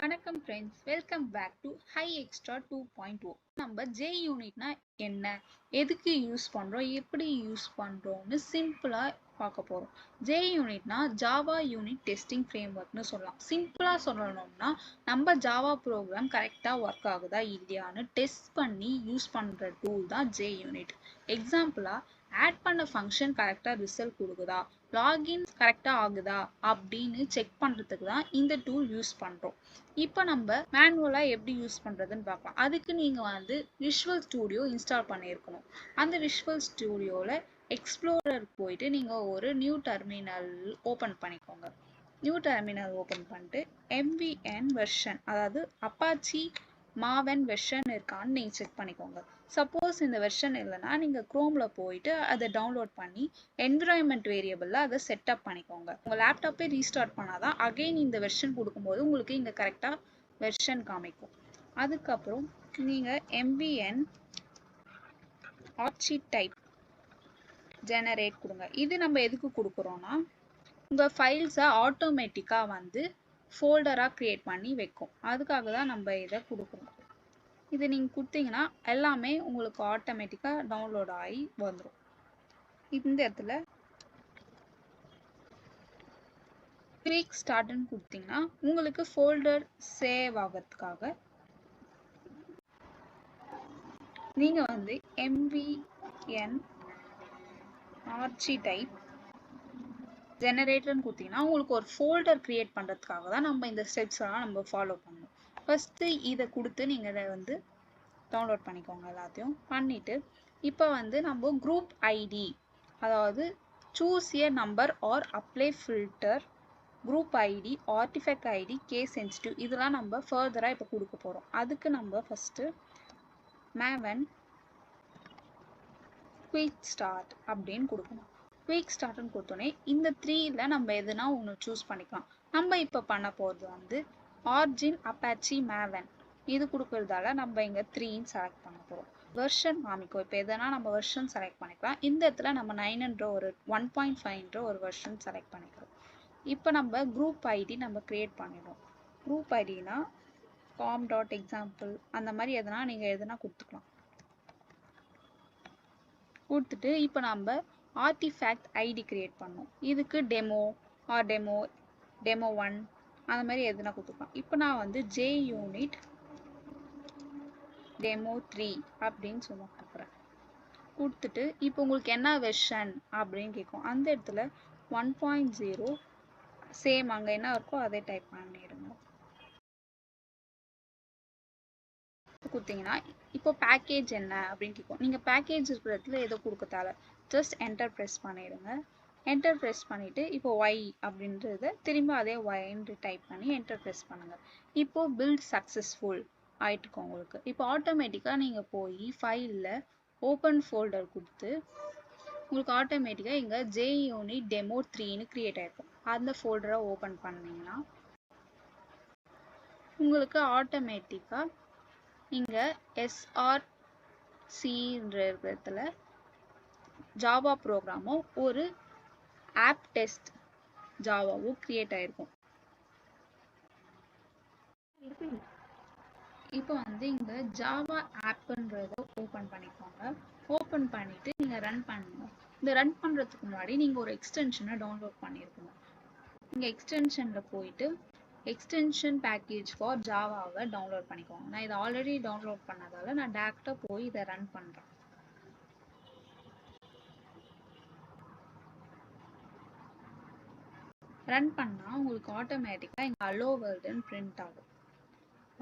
வணக்கம் friends, welcome back to Hi Extra 2.0. நம்ம J யூனிட்னா என்ன, எதுக்கு யூஸ் பண்ணுறோம், எப்படி யூஸ் பண்ணுறோம்னு சிம்பிளாக பார்க்க போகிறோம். ஜே யூனிட்னா ஜாவா யூனிட் டெஸ்டிங் ஃப்ரேம்வொர்க்னு சொல்லலாம். சிம்பிளாக சொல்லணும்னா நம்ம ஜாவா ப்ரோக்ராம் கரெக்டாக ஒர்க் ஆகுதா இல்லையான்னு டெஸ்ட் பண்ணி யூஸ் பண்ணுற டூல் தான் ஜே யூனிட். எக்ஸாம்பிளாக ஆட் பண்ண ஃபங்க்ஷன் கரெக்டாக ரிசல்ட் கொடுக்குதா, லாகின் கரெக்டாக ஆகுதா அப்படின்னு செக் பண்ணுறதுக்கு தான் இந்த டூல் யூஸ் பண்ணுறோம். இப்போ நம்ம மேனுவலாக எப்படி யூஸ் பண்ணுறதுன்னு பார்க்கலாம். அதுக்கு நீங்கள் விஷுவல் ஸ்டூடியோ இன்ஸ்டால் பண்ணியிருக்கணும். அந்த விஷுவல் ஸ்டூடியோவில் எக்ஸ்ப்ளோரர் போயிட்டு நீங்கள் ஒரு நியூ டெர்மினல் ஓப்பன் பண்ணிக்கோங்க. நியூ டெர்மினல் ஓப்பன் பண்ணிட்டு எம்விஎன் வெர்ஷன், அதாவது அப்பாச்சி மாவன் வெர்ஷன் இருக்கான்னு நீங்கள் செக் பண்ணிக்கோங்க. சப்போஸ் இந்த வெர்ஷன் இல்லைன்னா நீங்கள் க்ரோமில் போயிட்டு அதை டவுன்லோட் பண்ணி என்விரான்மெண்ட் வேரியபிளில் அதை செட்டப் பண்ணிக்கோங்க. உங்கள் லேப்டாப்பே ரீஸ்டார்ட் பண்ணாதான் அகெயின் இந்த வெர்ஷன் கொடுக்கும்போது உங்களுக்கு இங்கே கரெக்டாக வெர்ஷன் காமிக்கும். அதுக்கப்புறம் நீங்கள் எம்விஎன் ஆர்ச்சி டைப் ஜெனரேட் கொடுங்க. இது நம்ம எதுக்கு கொடுக்குறோன்னா உங்கள் ஃபைல்ஸை ஆட்டோமேட்டிக்காக ஃபோல்டராக க்ரியேட் பண்ணி வைக்கும். அதுக்காக தான் நம்ம இதை கொடுக்குறோம். இது நீங்கள் கொடுத்தீங்கன்னா எல்லாமே உங்களுக்கு ஆட்டோமேட்டிக்காக டவுன்லோட் ஆகி வந்துடும். இந்த இடத்துல குயிக் ஸ்டார்ட்னு கொடுத்தீங்கன்னா உங்களுக்கு ஃபோல்டர் சேவ் ஆகிறதுக்காக நீங்கள் எம்விஎன் ஆர்ச்சி டைப் ஜெனரேட்டர்னு கொடுத்தீங்கன்னா உங்களுக்கு ஒரு ஃபோல்டர் க்ரியேட் பண்ணுறதுக்காக தான் நம்ம இந்த ஸ்டெப்ஸ்லாம் நம்ம ஃபாலோ பண்ணணும். ஃபஸ்ட்டு இதை கொடுத்து நீங்கள் இதை டவுன்லோட் பண்ணிக்கோங்க. எல்லாத்தையும் பண்ணிவிட்டு இப்போ நம்ம குரூப் ஐடி, அதாவது choose a number or apply filter, group ID, artifact ID, case sensitive, இதெல்லாம் நம்ம ஃபர்தராக இப்போ கொடுக்க போகிறோம். அதுக்கு நம்ம ஃபஸ்ட்டு மேவன் குயிக் ஸ்டார்ட் அப்படின்னு கொடுக்கணும். குயிக் ஸ்டார்ட்னு கொடுத்தோன்னே இந்த 3ல நம்ம எதுனா ஒன்று சூஸ் பண்ணிக்கலாம். நம்ம இப்போ பண்ண போகிறது ஆர்ஜின் அப்பாச்சி மேவன் இது கொடுக்கறதால நம்ம இங்கே 3ன்னு செலக்ட் பண்ண போகிறோம். வெர்ஷன் காமிக்கும். இப்போ எதனா நம்ம வெர்ஷன் செலக்ட் பண்ணிக்கலாம். இந்த இடத்துல நம்ம 9ன்ற ஒரு 1.5ன்ற ஒரு வெர்ஷன் செலக்ட் பண்ணிக்கிறோம். இப்போ நம்ம குரூப் ஐடி நம்ம க்ரியேட் பண்ணிடுவோம். குரூப் ஐடினா com.example அந்த மாதிரி எதனா நீங்கள் எதனா கொடுத்துக்கலாம். கொடுத்துட்டு இப்போ நம்ம ஆர்டிஃபேக்ட் ஐடி க்ரியேட் பண்ணோம். இதுக்கு டெமோ ஆர் டெமோ 1 அந்த மாதிரி எதுனா கொடுத்துக்கலாம். இப்போ நான் ஜே யூனிட் டெமோ 3 அப்படின்னு சொல்ல கொடுக்குறேன். கொடுத்துட்டு இப்போ உங்களுக்கு என்ன வெர்ஷன் அப்படின்னு கேட்கும். அந்த இடத்துல 1.0 சேம் அங்கே என்ன இருக்கோ அதை டைப் பண்ணிடுங்க. கொடுத்தீங்கன்னா இப்போ பேக்கேஜ் என்ன அப்படின்னு கேட்கும். நீங்கள் பேக்கேஜ் இருக்கிற இடத்துல எதோ கொடுக்க தேவை, ஜஸ்ட் என்டர் ப்ரெஸ் பண்ணிடுங்க. என்டர் ப்ரெஸ் பண்ணிவிட்டு இப்போ ஒய் அப்படின்றத திரும்ப அதே ஒய்ன்னு டைப் பண்ணி என்டர் ப்ரெஸ் பண்ணுங்கள். இப்போது பில்ட் சக்ஸஸ்ஃபுல் ஆகிட்டுருக்கோம் உங்களுக்கு. இப்போ ஆட்டோமேட்டிக்காக நீங்கள் போய் ஃபைலில் ஓப்பன் ஃபோல்டர் கொடுத்து உங்களுக்கு ஆட்டோமேட்டிக்காக இங்கே ஜே யூனிட் டெமோ 3ன்னு க்ரியேட் ஆகிருக்கும். அந்த ஃபோல்டரை ஓப்பன் பண்ணிங்கன்னா உங்களுக்கு ஆட்டோமேட்டிக்காக இங்கே எஸ்ஆர்சின்ற இடத்துல ஜாவா ப்ரோக்ராமும் ஒரு ஆப் டெஸ்ட் ஜாவாவும் க்ரியேட் ஆகிருக்கும். இப்போ இங்கே ஜாவா ஆப்புன்றத ஓப்பன் பண்ணிக்கோங்க. ஓப்பன் பண்ணிவிட்டு நீங்கள் ரன் பண்ணணும். இந்த ரன் பண்ணுறதுக்கு முன்னாடி நீங்கள் ஒரு எக்ஸ்டென்ஷனை டவுன்லோட் பண்ணியிருக்கணும். நீங்கள் எக்ஸ்டென்ஷனில் போயிட்டு எக்ஸ்டென்ஷன் பேக்கேஜ் ஃபார் ஜாவாவை டவுன்லோட் பண்ணிக்கோங்க. நான் இதை ஆல்ரெடி டவுன்லோட் பண்ணதால நான் டேரெக்டாக போய் இதை ரன் பண்ணுறேன். ரன் பண்ணால் உங்களுக்கு ஆட்டோமேட்டிக்காக இங்கே அலோ வேர்ல்டுன்னு பிரிண்ட் ஆகும்.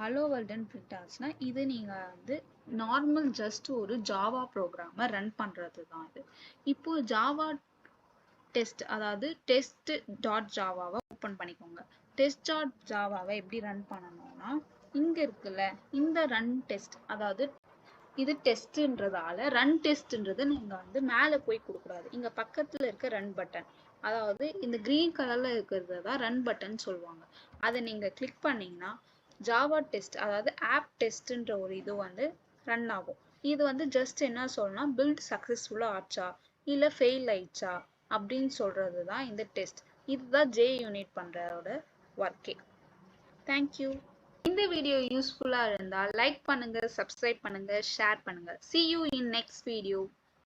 அலோ வேர்ல்டுன்னு பிரிண்ட் ஆச்சுன்னா இது நீங்கள் நார்மல் ஜஸ்ட் ஒரு ஜாவா ப்ரோக்ராமை ரன் பண்ணுறது தான் இது. இப்போது ஜாவா டெஸ்ட், அதாவது டெஸ்ட் டாட் ஜாவாவை ஓப்பன் பண்ணிக்கோங்க. டெஸ்ட் டாட் ஜாவாவை எப்படி ரன் பண்ணணும்னா இங்கே இருக்குல்ல இந்த ரன் டெஸ்ட், அதாவது இது டெஸ்ட்ன்றதால ரன் டெஸ்ட்ன்றது நீங்கள் மேலே போய் கொடுக்கூடாது. இங்கே பக்கத்தில் இருக்க ரன் பட்டன், அதாவது இந்த க்ரீன் கலரில் இருக்கிறது தான் ரன் பட்டன் சொல்லுவாங்க. அதை நீங்கள் கிளிக் பண்ணிங்கன்னா ஜாவா டெஸ்ட், அதாவது ஆப் டெஸ்ட்ன்ற ஒரு இது ரன் ஆகும். இது ஜஸ்ட் என்ன சொல்லணும்னா பில்ட் சக்ஸஸ்ஃபுல்லாக ஆச்சா இல்லை ஃபெயில் ஆயிடுச்சா அப்படின்னு சொல்கிறது தான் இந்த டெஸ்ட். இதுதான் ஜே யூனிட் பண்ணுறதோட ஒர்க்கே. தேங்க்யூ. இந்த வீடியோ யூஸ்ஃபுல்லா இருந்தா லைக் பண்ணுங்க, சப்ஸ்கிரைப் பண்ணுங்க, ஷேர் பண்ணுங்க. See you in next video.